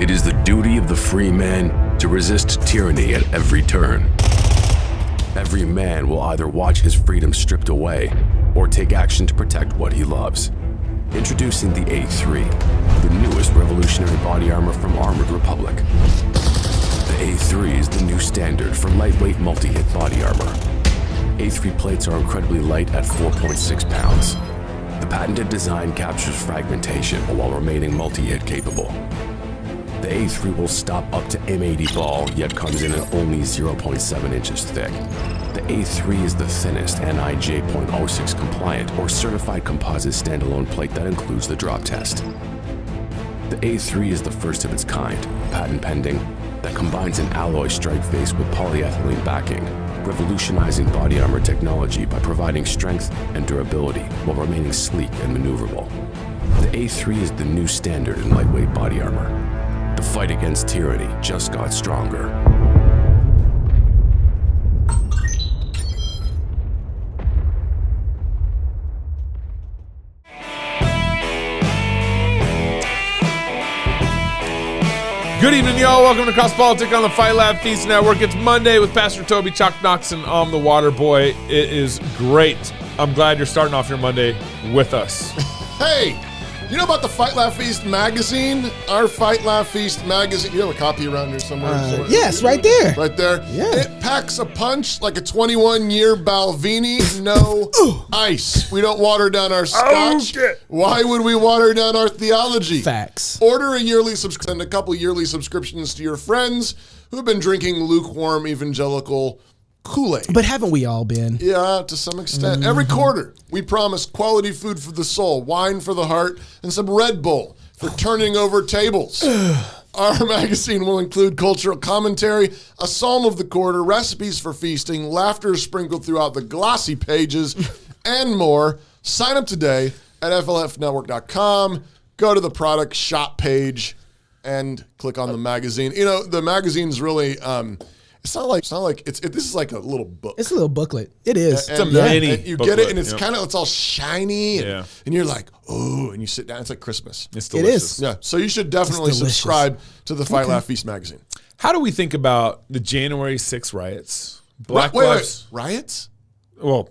It is the duty of the free man to resist tyranny at every turn. Every man will either watch his freedom stripped away or take action to protect what he loves. Introducing the A3, the newest revolutionary body armor from Armored Republic. The A3 is the new standard for lightweight multi-hit body armor. A3 plates are incredibly light at 4.6 pounds. The patented design captures fragmentation while remaining multi-hit capable. The A3 will stop up to M80 ball, yet comes in at only 0.7 inches thick. The A3 is the thinnest NIJ .06 compliant or certified composite standalone plate that includes the drop test. The A3 is the first of its kind, patent pending, that combines an alloy strike face with polyethylene backing, revolutionizing body armor technology by providing strength and durability while remaining sleek and maneuverable. The A3 is the new standard in lightweight body armor. The fight against tyranny just got stronger. Good evening, y'all. Welcome to Cross Politic on the Fight Lab Feast Network. It's Monday with Pastor Toby Chuck Knox and I'm the Water Boy. It is great. I'm glad you're starting off your Monday with us. Hey, you know about the Fight Laugh Feast magazine? Our Fight Laugh Feast magazine. You have a copy around here somewhere? Yes, right there. Right there? Yeah. It packs a punch like a 21-year Balvenie, no ice. We don't water down our scotch. Okay. Why would we water down our theology? Facts. Order a yearly subscription and a couple yearly subscriptions to your friends who have been drinking lukewarm evangelical Kool-Aid. But haven't we all been? Yeah, to some extent. Mm-hmm. Every quarter, we promise quality food for the soul, wine for the heart, and some Red Bull for turning over tables. Our magazine will include cultural commentary, a psalm of the quarter, recipes for feasting, laughter sprinkled throughout the glossy pages, and more. Sign up today at flfnetwork.com. Go to the product shop page and click on the magazine. You know, the magazine's really... It's not like this is like a little book. It's a little booklet. It is. It's a mini and you booklet, get it, and it's yep. kind of, it's all shiny, and, Yeah. and you're like, oh, and you sit down. It's like Christmas. It's It delicious. is. Yeah, so you should definitely It's delicious. subscribe to the Fight Laugh Feast magazine. How do we think about the January 6th riots? Black Wait, lives. riots? Well,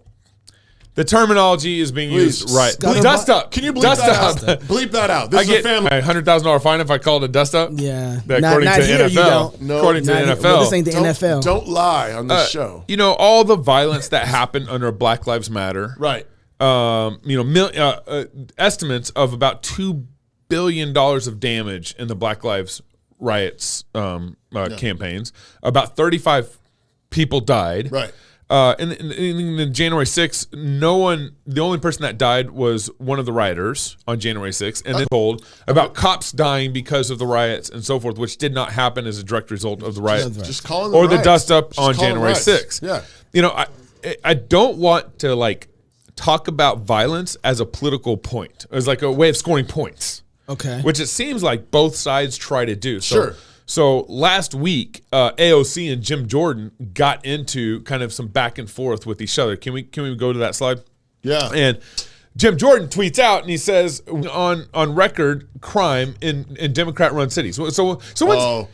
the terminology is being used right. Scuttle- Dust up. Can you bleep dust that up? out? Bleep that out. This I is get a family. a $100,000 fine if I call it a dust up. Yeah. According Not to here, you NFL. don't. No, according to Not the here. NFL. Well, this ain't the NFL. Don't lie on this show. You know, all the violence that happened under Black Lives Matter. Right. Estimates of about $2 billion of damage in the Black Lives riots campaigns. About 35 people died. Right. In the January 6th, the only person that died was one of the rioters on January 6th, and then told about cops dying because of the riots and so forth, which did not happen as a direct result of the riots. Just calling them Or the riots. dust up Just on call them January riots. 6th. Yeah. You know, I don't want to talk about violence as a political point, as like a way of scoring points. Okay. Which it seems like both sides try to do. Sure. So last week, AOC and Jim Jordan got into kind of some back and forth with each other. Can we go to that slide? Yeah. And Jim Jordan tweets out and he says on record crime in Democrat-run cities. So what's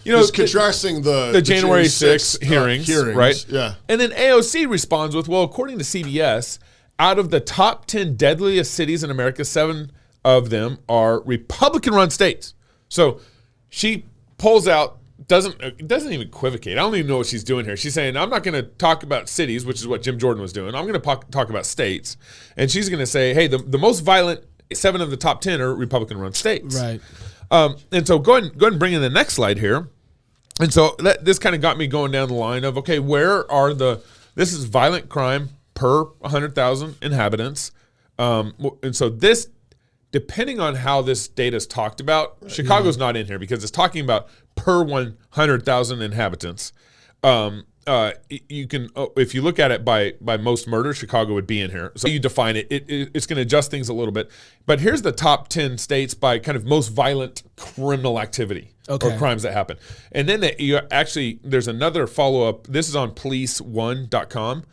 just contrasting the January 6th hearings, right? Yeah. And then AOC responds with, well, according to CBS, out of the top 10 deadliest cities in America, 7 of them are Republican-run states. So she pulls out, doesn't even equivocate. I don't even know what she's doing here. She's saying, I'm not going to talk about cities, which is what Jim Jordan was doing. I'm going to talk about states. And she's going to say, hey, the most violent 7 of the top 10 are Republican-run states. Right. And so go ahead and bring in the next slide here. And so this kind of got me going down the line of, okay, this is violent crime per 100,000 inhabitants. And so this, depending on how this data is talked about, Chicago's not in here because it's talking about per 100,000 inhabitants. You can, if you look at it by most murders, Chicago would be in here. So you define it. It's going to adjust things a little bit. But here's the top 10 states by kind of most violent criminal activity or crimes that happen. And then there's another follow-up. This is on police1.com.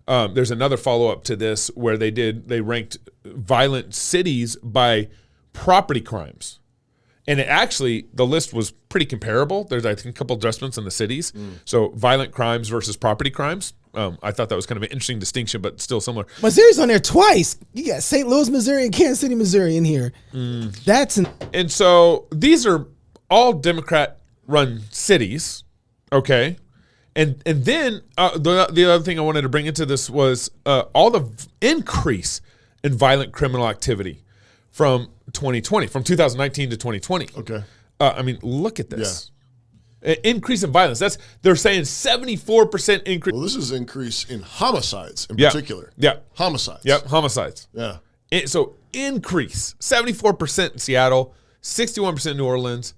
There's another follow-up to this where they ranked violent cities by property crimes. And it actually, the list was pretty comparable. There's, I think, a couple adjustments in the cities. So violent crimes versus property crimes. I thought that was kind of an interesting distinction, but still similar. Missouri's on there twice. You got St. Louis, Missouri, and Kansas City, Missouri in here. And so these are all Democrat-run cities, okay? And then the other thing I wanted to bring into this was all the increase in violent criminal activity from 2020, from 2019 to 2020. Okay. I mean, look at this. Increase in violence. They're saying 74% increase. Well, this is increase in homicides in particular. Yeah. Homicides. Yep, homicides. Yeah. So increase, 74% in Seattle, 61% in New Orleans.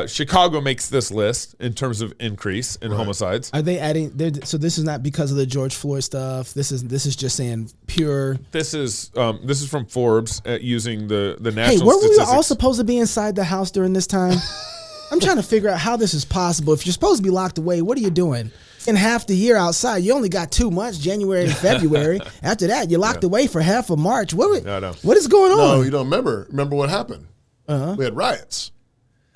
Chicago makes this list in terms of increase in homicides. Are they adding? So this is not because of the George Floyd stuff. This is just saying pure. This is from Forbes using the national Hey, weren't we statistics. all supposed to be inside the house during this time? I'm trying to figure out how this is possible. If you're supposed to be locked away, what are you doing? In half the year outside, you only got 2 months, January and February. After that, you're locked away for half of March. What is going on? No, you don't remember. Remember what happened? We had riots.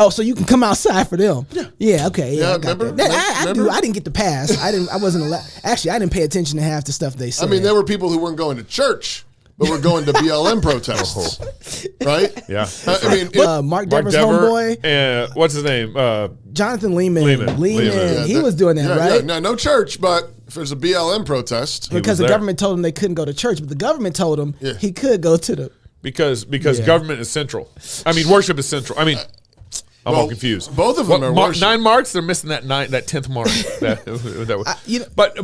Oh, so you can come outside for them? Yeah. Okay. Yeah. Yeah, I got remember? that. I Remember? I didn't get the pass. I wasn't allowed. Actually, I didn't pay attention to half the stuff they said. I mean, there were people who weren't going to church, but were going to BLM protests, right? Yeah. I mean, Mark Dever's homeboy, and what's his name? Jonathan Lehman. Lehman. He was doing that, right? Yeah, no church, but if there's a BLM protest, Because the there. government told him they couldn't go to church, but the government told him he could go to the. Because government is central. I mean, worship is central. I mean, I'm all confused. Both of them are worship. 9 marks. They're missing that 10th mark.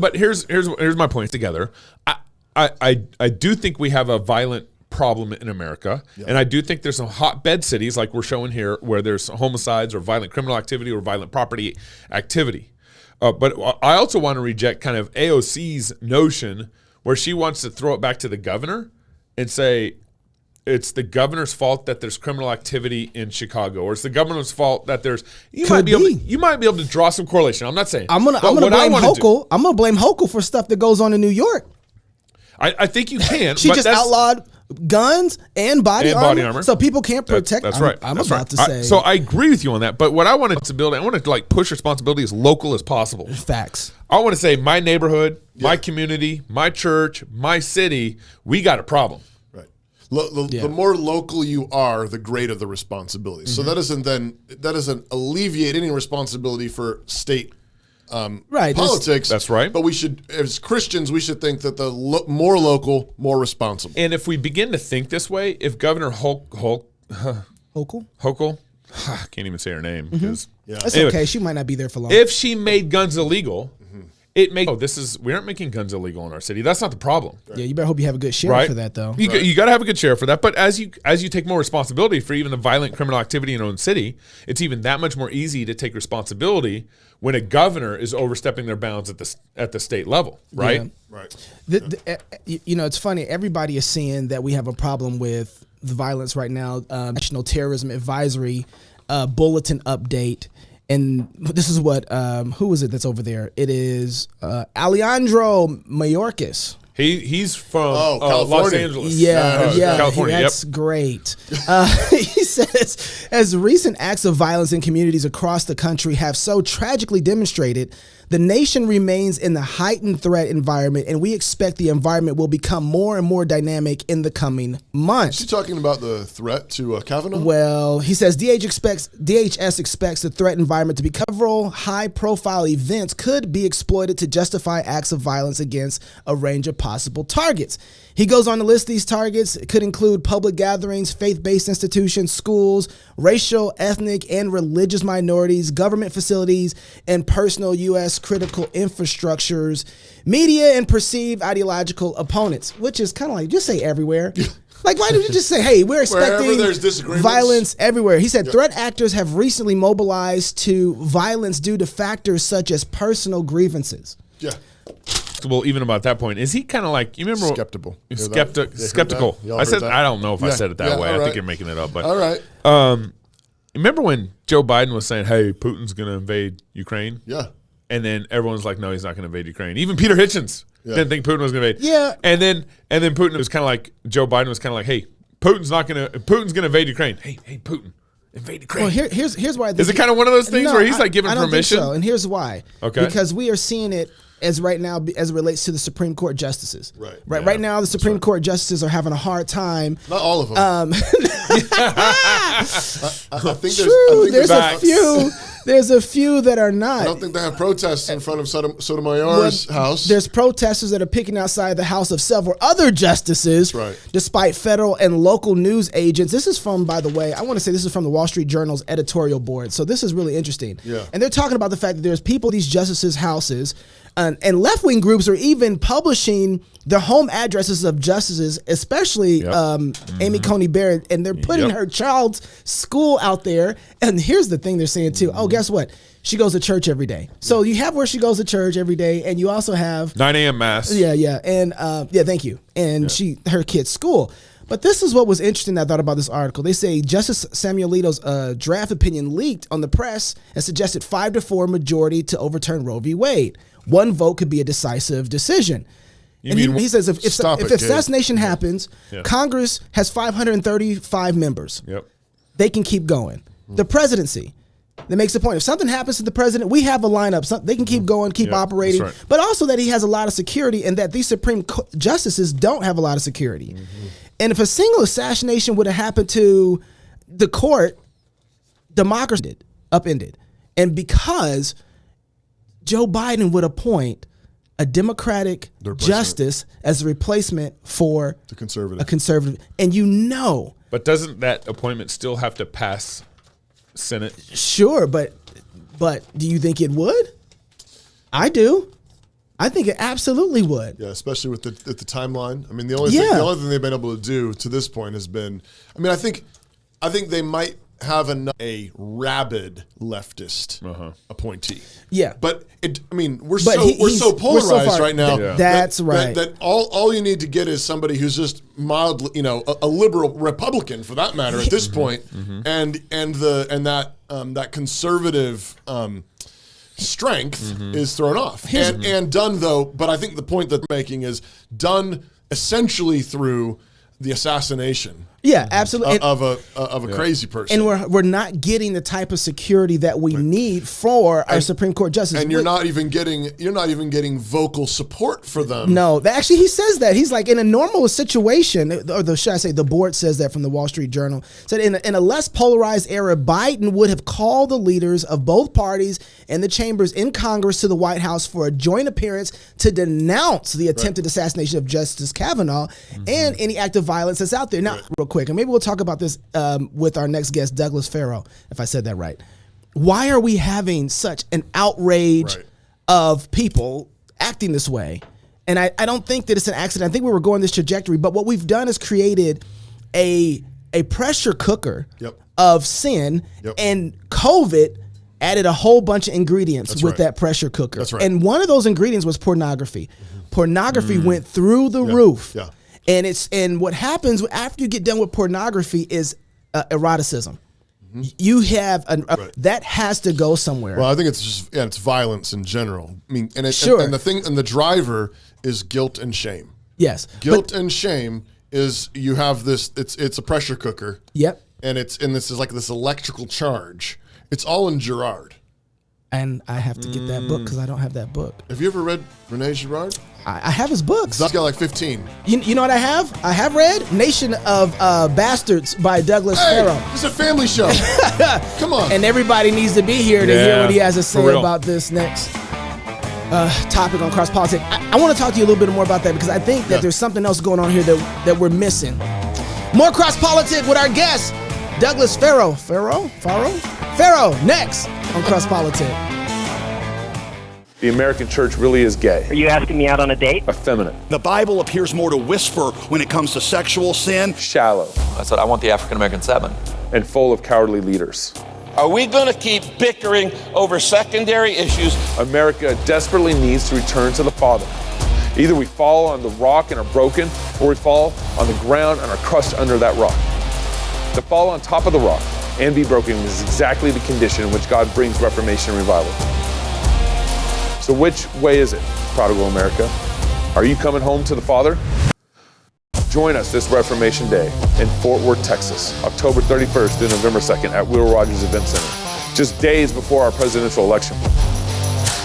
But here's my points together. I do think we have a violent problem in America, and I do think there's some hotbed cities like we're showing here where there's homicides or violent criminal activity or violent property activity. But I also want to reject kind of AOC's notion where she wants to throw it back to the governor and say, it's the governor's fault that there's criminal activity in Chicago, or it's the governor's fault that there's. You might be able to draw some correlation. I'm not saying. I'm gonna blame Hochul. I'm gonna blame Hochul for stuff that goes on in New York. I think you can. She just outlawed guns and body armor, so people can't protect. That's right. I'm about to say. So I agree with you on that. But what I wanted to build, I want to like push responsibility as local as possible. Facts. I want to say my neighborhood, my community, my church, my city. We got a problem. The more local you are, the greater the responsibility. So that doesn't alleviate any responsibility for state politics. That's right. But we should, as Christians, we should think that the more local, more responsible. And if we begin to think this way, if Governor Hochul, I can't even say her name because That's okay. She might not be there for long. if she made guns illegal, it makes we aren't making guns illegal in our city. That's not the problem. Yeah, you better hope you have a good share for that, though. You got to have a good share for that. But as you take more responsibility for even the violent criminal activity in your own city, it's even that much more easy to take responsibility when a governor is overstepping their bounds at the state level, right? Yeah. Right. It's funny. Everybody is seeing that we have a problem with the violence right now. National Terrorism Advisory Bulletin update. And this is what, who is it that's over there? It is Alejandro Mayorkas. He's from California. Los Angeles. Yeah, California. That's great. He says, as recent acts of violence in communities across the country have so tragically demonstrated, the nation remains in the heightened threat environment, and we expect the environment will become more and more dynamic in the coming months. Is he talking about the threat to Kavanaugh? Well, he says DHS expects the threat environment to be several high-profile events could be exploited to justify acts of violence against a range of possible targets. He goes on to list these targets. It could include public gatherings, faith-based institutions, schools, racial, ethnic, and religious minorities, government facilities, and personal U.S. critical infrastructures, media, and perceived ideological opponents, which is kind of like, just say everywhere. Like, why don't you just say, hey, we're expecting violence everywhere? He said threat actors have recently mobilized to violence due to factors such as personal grievances. Yeah. Well, even about that point, is he kind of like, you remember? Skeptical. Skeptical. I said, I don't know if I said it that way. Right. I think you're making it up. But all right. Remember when Joe Biden was saying, hey, Putin's going to invade Ukraine? Yeah. And then everyone's like, no, he's not going to invade Ukraine. Even Peter Hitchens didn't think Putin was going to invade. Yeah. And then Putin was kind of like, Joe Biden was kind of like, hey, Putin's going to invade Ukraine. Hey, Putin, invade Ukraine. Well, here's why. Is it kind of one of those things where he's like giving I don't permission? Think so. And here's why. Okay. Because we are seeing it as right now as it relates to the Supreme Court justices. Right. Right. Yeah, Right now, the Supreme Court justices are having a hard time. Not all of them. I think True. There's a facts. few. There's a few that are not. I don't think they have protests in front of Sotomayor's house. There's protesters that are picking outside the house of several other justices, right. despite federal and local news agents. This is from, by the way, I want to say this is from the Wall Street Journal's editorial board. So this is really interesting. Yeah. And they're talking about the fact that there's people in these justices' houses, and left-wing groups are even publishing the home addresses of justices, especially Amy Coney Barrett, and they're putting her child's school out there. And here's the thing they're saying too. Oh, guess what? She goes to church every day. So you have where she goes to church every day, and you also have 9 a.m. mass. Yeah, and thank you. And her kid's school. But this is what was interesting that I thought about this article. They say Justice Samuel Alito's draft opinion leaked on the press and suggested 5-4 majority to overturn Roe v. Wade. One vote could be a decisive decision. He says if assassination happens, Congress has 535 members. Yep. They can keep going. The presidency, that makes a point. If something happens to the president, we have a lineup. They can keep going, keep operating. That's right. But also that he has a lot of security and that these Supreme justices don't have a lot of security. And if a single assassination would have happened to the court, democracy upended. And because Joe Biden would appoint a Democratic justice as a replacement for a conservative. And But doesn't that appointment still have to pass Senate? Sure, but do you think it would? I do. I think it absolutely would. Yeah, especially with the timeline. I mean, the only thing they've been able to do to this point has been. I mean, I think they might have a rabid leftist appointee. Yeah, but we're so polarized right now. Yeah. That's right. That all you need to get is somebody who's just mildly, a liberal Republican for that matter at this point, and that conservative strength is thrown off and done though. But I think the point that they're making is done essentially through the assassination. Yeah, absolutely. Of a crazy person. And we're not getting the type of security that we need for our Supreme Court justice. And you're not even getting vocal support for them. No, actually he says that. He's like, in a normal situation, or should I say the board says that from the Wall Street Journal, said in a less polarized era, Biden would have called the leaders of both parties and the chambers in Congress to the White House for a joint appearance to denounce the attempted assassination of Justice Kavanaugh and any act of violence that's out there. Now, real quick, and maybe we'll talk about this with our next guest, Douglas Farrow, if I said that right. Why are we having such an outrage of people acting this way? And I don't think that it's an accident. I think we were going this trajectory, but what we've done is created a pressure cooker of sin, and COVID added a whole bunch of ingredients with that pressure cooker. That's right. And one of those ingredients was pornography. Pornography went through the roof. Yeah. And what happens after you get done with pornography is eroticism. You have that has to go somewhere. Well, I think it's just it's violence in general. I mean, and the driver is guilt and shame. Yes, guilt and shame is you have this. It's a pressure cooker. Yep. And this is like this electrical charge. It's all in Girard. And I have to get that book because I don't have that book. Have you ever read Rene Girard? I have his books. He's got like 15. You know what I have? I have read Nation of Bastards by Douglas Farrow. It's a family show. Come on. And everybody needs to be here to hear what he has to say about this next topic on Cross Politics. I want to talk to you a little bit more about that because I think that there's something else going on here that we're missing. More Cross Politics with our guest, Douglas Farrow. Farrow, next on Cross Politics. The American church really is gay. Are you asking me out on a date? Effeminate. The Bible appears more to whisper when it comes to sexual sin. Shallow. I said, I want the African American 7. And full of cowardly leaders. Are we going to keep bickering over secondary issues? America desperately needs to return to the Father. Either we fall on the rock and are broken, or we fall on the ground and are crushed under that rock. To fall on top of the rock and be broken is exactly the condition in which God brings reformation and revival. So which way is it, prodigal America? Are you coming home to the Father? Join us this Reformation Day in Fort Worth, Texas, October 31st through November 2nd at Will Rogers Event Center, just days before our presidential election.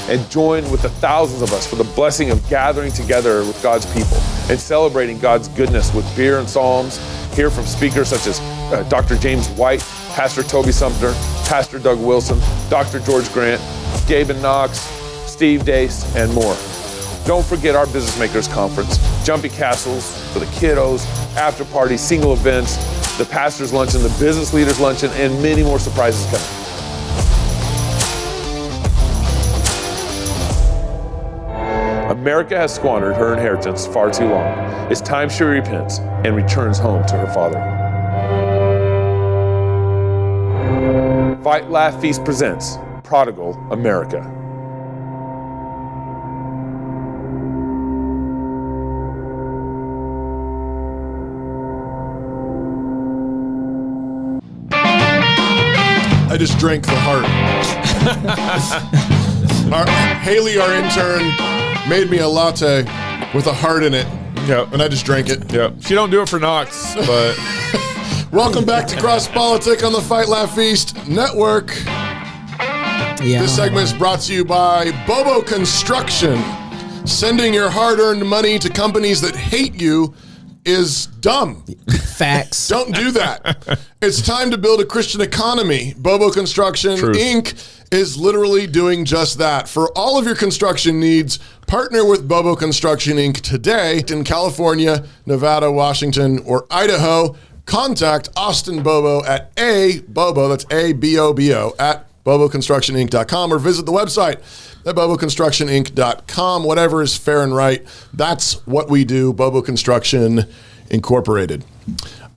And join with the thousands of us for the blessing of gathering together with God's people and celebrating God's goodness with beer and psalms. Hear from speakers such as Dr. James White, Pastor Toby Sumter, Pastor Doug Wilson, Dr. George Grant, Gabe and Knox, Steve Dace, and more. Don't forget our Business Makers Conference, Jumpy Castles for the kiddos, after parties, single events, the Pastors Luncheon, the Business Leaders Luncheon, and many more surprises coming. America has squandered her inheritance far too long. It's time she repents and returns home to her Father. Fight, Laugh, Feast presents Prodigal America. I just drank the heart. Haley, our intern, made me a latte with a heart in it. Yep. And I just drank it. Yep. She don't do it for Knox, but... Welcome back to Cross Politic on the Fight, Laugh, Feast Network. Yeah. This segment is brought to you by Bobo Construction. Sending your hard-earned money to companies that hate you is dumb. Facts. Don't do that. It's time to build a Christian economy. Bobo Construction, Truth. Inc. is literally doing just that. For all of your construction needs, partner with Bobo Construction, Inc. today in California, Nevada, Washington, or Idaho. Contact Austin Bobo at Bobo, that's ABOBO, at boboconstructioninc.com, or visit the website at boboconstructioninc.com. Whatever is fair and right, that's what we do, Bobo Construction Incorporated.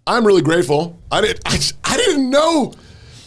I'm really grateful. I didn't know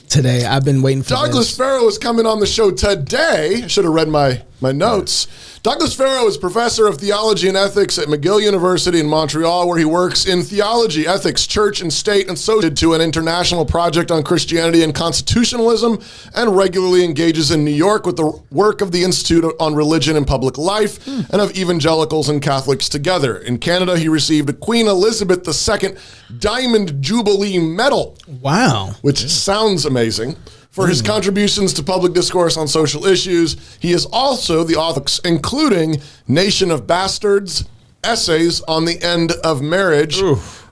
Today, I've been waiting for Douglas this. Farrow is coming on the show today. I should have read my notes. Douglas Farrow is professor of theology and ethics at McGill University in Montreal, where he works in theology, ethics, church, and state, and associated to an international project on Christianity and constitutionalism, and regularly engages in New York with the work of the Institute on Religion and Public Life and of evangelicals and Catholics together. In Canada, he received a Queen Elizabeth II Diamond Jubilee Medal. Wow. Which sounds amazing. For his contributions to public discourse on social issues, he is also the author, including Nation of Bastards, Essays on the End of Marriage.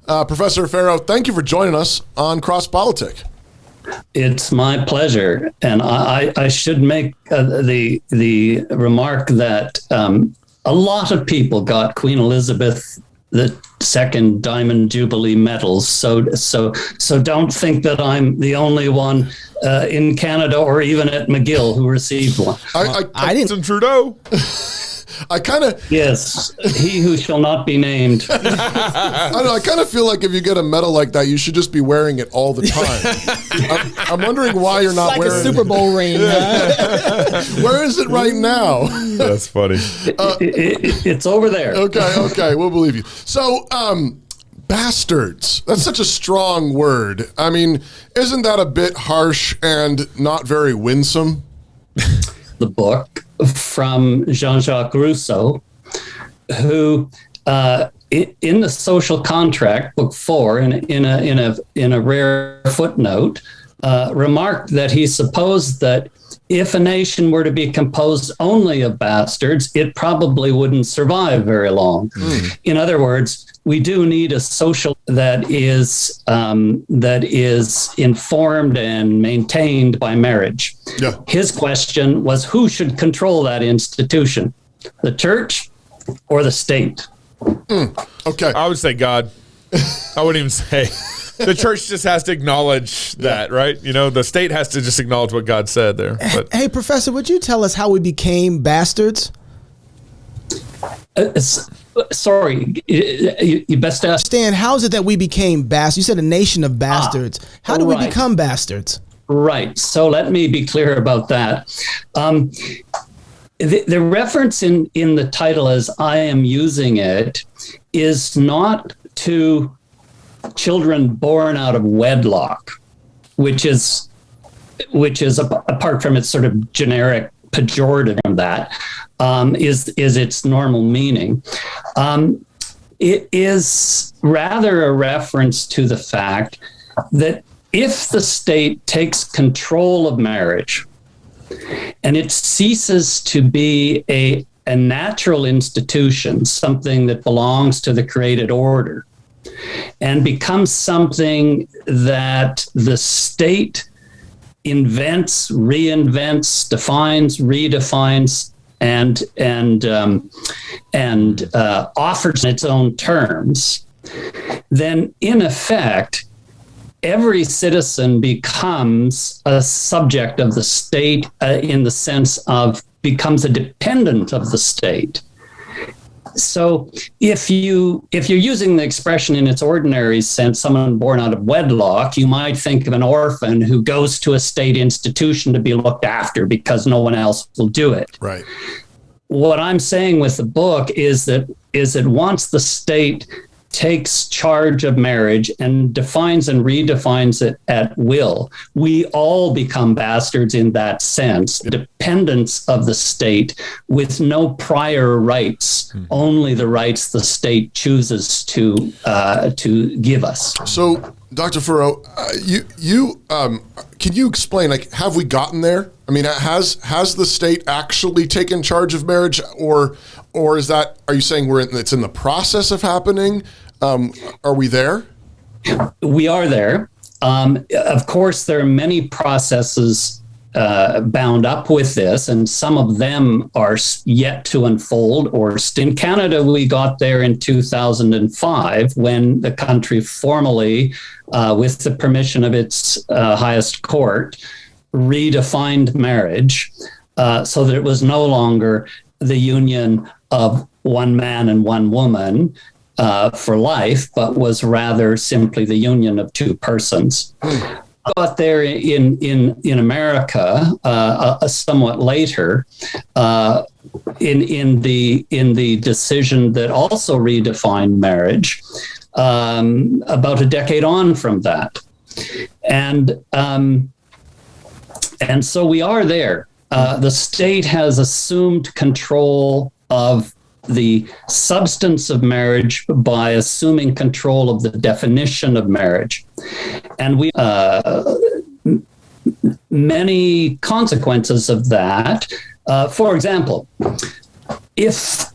Professor Farrow, thank you for joining us on Cross Politic. It's my pleasure. And I should make the remark that a lot of people got Queen Elizabeth II Diamond Jubilee medals. So don't think that I'm the only one in Canada or even at McGill who received one. I didn't. Trudeau. I kind of... Yes, he who shall not be named. I kind of feel like if you get a medal like that, you should just be wearing it all the time. I'm wondering why you're not Like wearing a Super Bowl ring. Where is it right now? That's funny. It's over there. Okay, we'll believe you. So, bastards. That's such a strong word. I mean, isn't that a bit harsh and not very winsome? The book from Jean-Jacques Rousseau, who in the Social Contract, Book 4, in a rare footnote, remarked that he supposed that if a nation were to be composed only of bastards, it probably wouldn't survive very long. In other words, we do need a social that is informed and maintained by marriage. Yeah. His question was, who should control that institution, the church or the state? Okay. I would say God. I wouldn't even say. The church just has to acknowledge that, right? You know, the state has to just acknowledge what God said there. But Hey, Professor, would you tell us how we became bastards? Sorry, you best ask. Stan, how is it that we became bastards? You said a nation of bastards. How do we right. become bastards? Right. So let me be clear about that. The reference in the title as I am using it is not to children born out of wedlock, which is apart from its sort of generic pejorative from that, is its normal meaning. it is rather a reference to the fact that if the state takes control of marriage and it ceases to be a natural institution, something that belongs to the created order, and becomes something that the state invents, reinvents, defines, redefines, and offers its own terms, then in effect, every citizen becomes a subject of the state in the sense of becomes a dependent of the state. So if you're using the expression in its ordinary sense, someone born out of wedlock, you might think of an orphan who goes to a state institution to be looked after because no one else will do it. Right. What I'm saying with the book is that once the state takes charge of marriage and defines and redefines it at will, we all become bastards in that sense, dependents of the state with no prior rights, only the rights the state chooses to give us. So, Dr. Farrow, you can you explain, like, have we gotten there? I mean, has the state actually taken charge of marriage, or is that, are you saying it's in the process of happening? Are we there? We are there. Of course, there are many processes bound up with this, and some of them are yet to unfold. Or in Canada, we got there in 2005 when the country formally, with the permission of its highest court, redefined marriage so that it was no longer the union of one man and one woman for life, but was rather simply the union of two persons. Got there in America somewhat later in the decision that also redefined marriage about a decade on from that, and so we are there. The state has assumed control of the substance of marriage by assuming control of the definition of marriage. And we many consequences of that. For example, if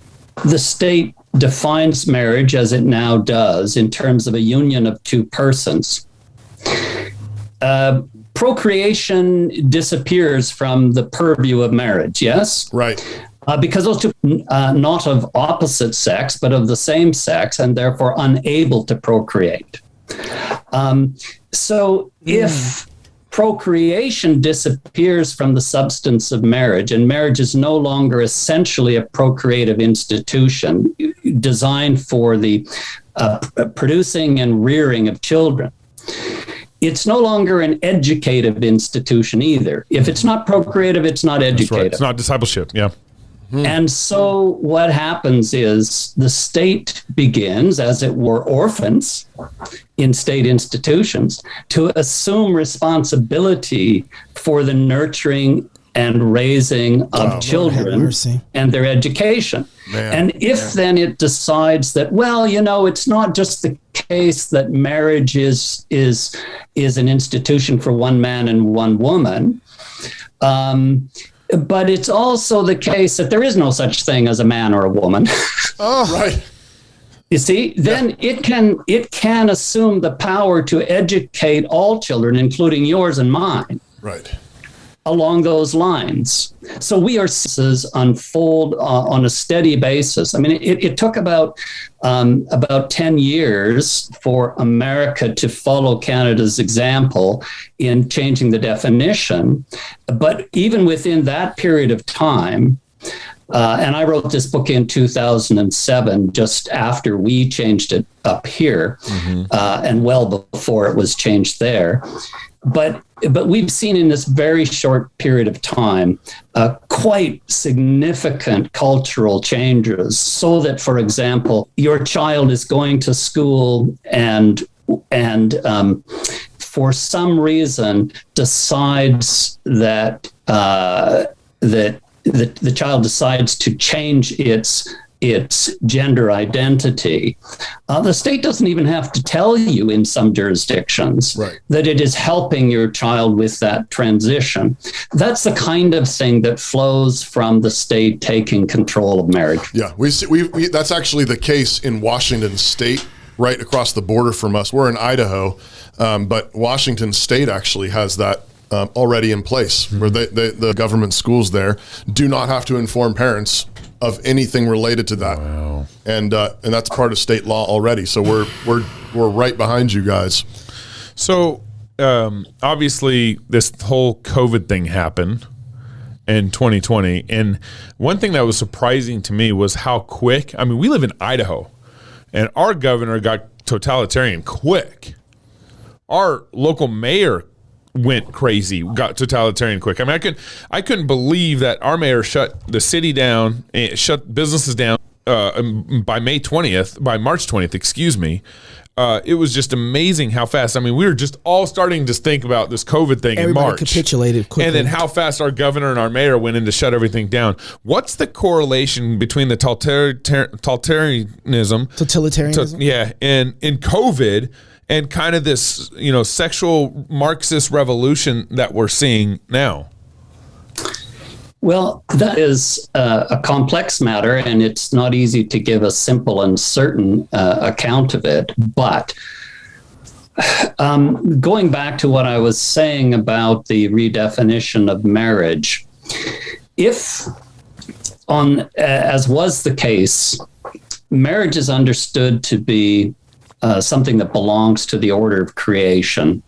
the state defines marriage as it now does in terms of a union of two persons, procreation disappears from the purview of marriage, yes? Right. Because those two not of opposite sex, but of the same sex, and therefore unable to procreate. So if procreation disappears from the substance of marriage, and marriage is no longer essentially a procreative institution designed for the producing and rearing of children, it's no longer an educative institution either. If it's not procreative, it's not educative. Right. It's not discipleship, yeah. And so what happens is the state begins, as it were, orphans in state institutions to assume responsibility for the nurturing and raising of children and their education. And if then it decides that, well, it's not just the case that marriage is an institution for one man and one woman, but it's also the case that there is no such thing as a man or a woman. Oh, right. You see, then it can assume the power to educate all children, including yours and mine. Right. Along those lines. So we are unfold on a steady basis. I mean, it took about 10 years for America to follow Canada's example in changing the definition. But even within that period of time, and I wrote this book in 2007, just after we changed it up here, and well before it was changed there. But we've seen in this very short period of time quite significant cultural changes, so that, for example, your child is going to school and for some reason decides that the child decides to change its its gender identity. The state doesn't even have to tell you in some jurisdictions that it is helping your child with that transition. That's the kind of thing that flows from the state taking control of marriage. Yeah, we that's actually the case in Washington State, right across the border from us. We're in Idaho, but Washington State actually has that already in place, where the government schools there do not have to inform parents of anything related to that. Wow. And that's part of state law already. So we're right behind you guys. So obviously this whole COVID thing happened in 2020, and one thing that was surprising to me was how quick. I mean, we live in Idaho, and our governor got totalitarian quick. Our local mayor went crazy, got totalitarian quick. I mean, I couldn't believe that our mayor shut the city down, shut businesses down by March 20th, excuse me. It was just amazing how fast. I mean, we were just all starting to think about this COVID thing in March. Capitulated quickly. And then how fast our governor and our mayor went in to shut everything down. What's the correlation between the totalitarianism, and COVID, and kind of this, sexual Marxist revolution that we're seeing now? Well, that is a complex matter, and it's not easy to give a simple and certain account of it. But going back to what I was saying about the redefinition of marriage, if as was the case, marriage is understood to be something that belongs to the order of creation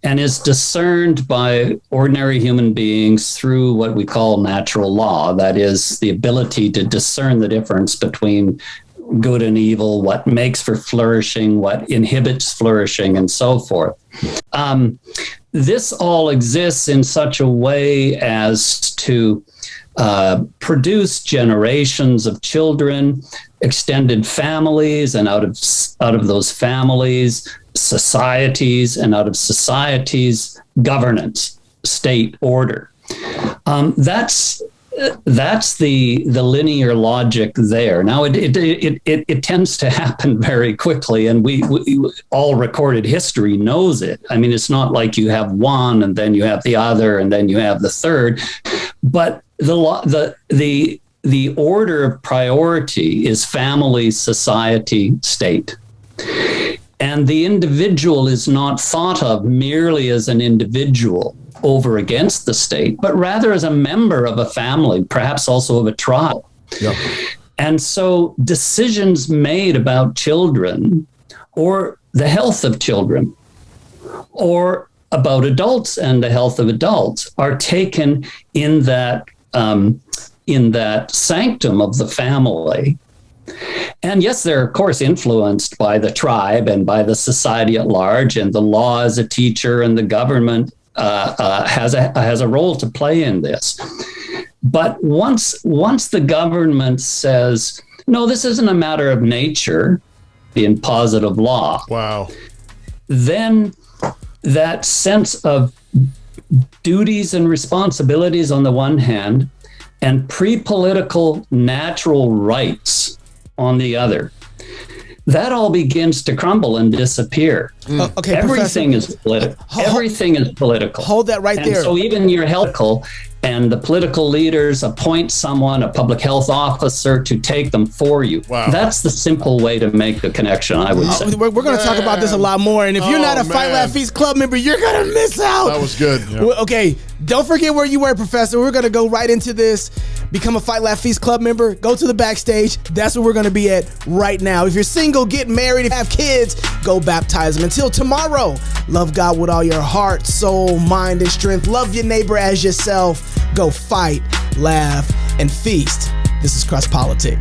and is discerned by ordinary human beings through what we call natural law. That is, the ability to discern the difference between good and evil, what makes for flourishing, what inhibits flourishing, and so forth. This all exists in such a way as to produce generations of children, extended families, and out of those families, societies, and out of societies, governance, state order. That's the linear logic there. Now it tends to happen very quickly, and we all recorded history knows it. I mean, it's not like you have one and then you have the other and then you have the third, but the order of priority is family, society, state. And the individual is not thought of merely as an individual over against the state, but rather as a member of a family, perhaps also of a tribe. Yep. And so decisions made about children or the health of children or about adults and the health of adults are taken in that sanctum of the family. And yes, they're of course influenced by the tribe and by the society at large, and the law as a teacher and the government has a role to play in this. But once the government says, no, this isn't a matter of nature in positive law. Wow. Then that sense of duties and responsibilities on the one hand, and pre-political natural rights on the other, that all begins to crumble and disappear. Okay, everything is political. Everything is political. Hold that right there. So even your health, and the political leaders appoint someone, a public health officer, to take them for you. Wow. That's the simple way to make the connection, I would say. We're going to talk about this a lot more, and if you're not a Fight Laugh Feast Club member, you're going to miss out. That was good. Yeah. Okay, don't forget where you were, Professor. We're going to go right into this. Become a Fight Laugh Feast Club member. Go to the backstage. That's where we're going to be at right now. If you're single, get married. If you have kids, go baptize them. Until tomorrow, love God with all your heart, soul, mind, and strength. Love your neighbor as yourself. Go fight, laugh, and feast. This is Cross Politic.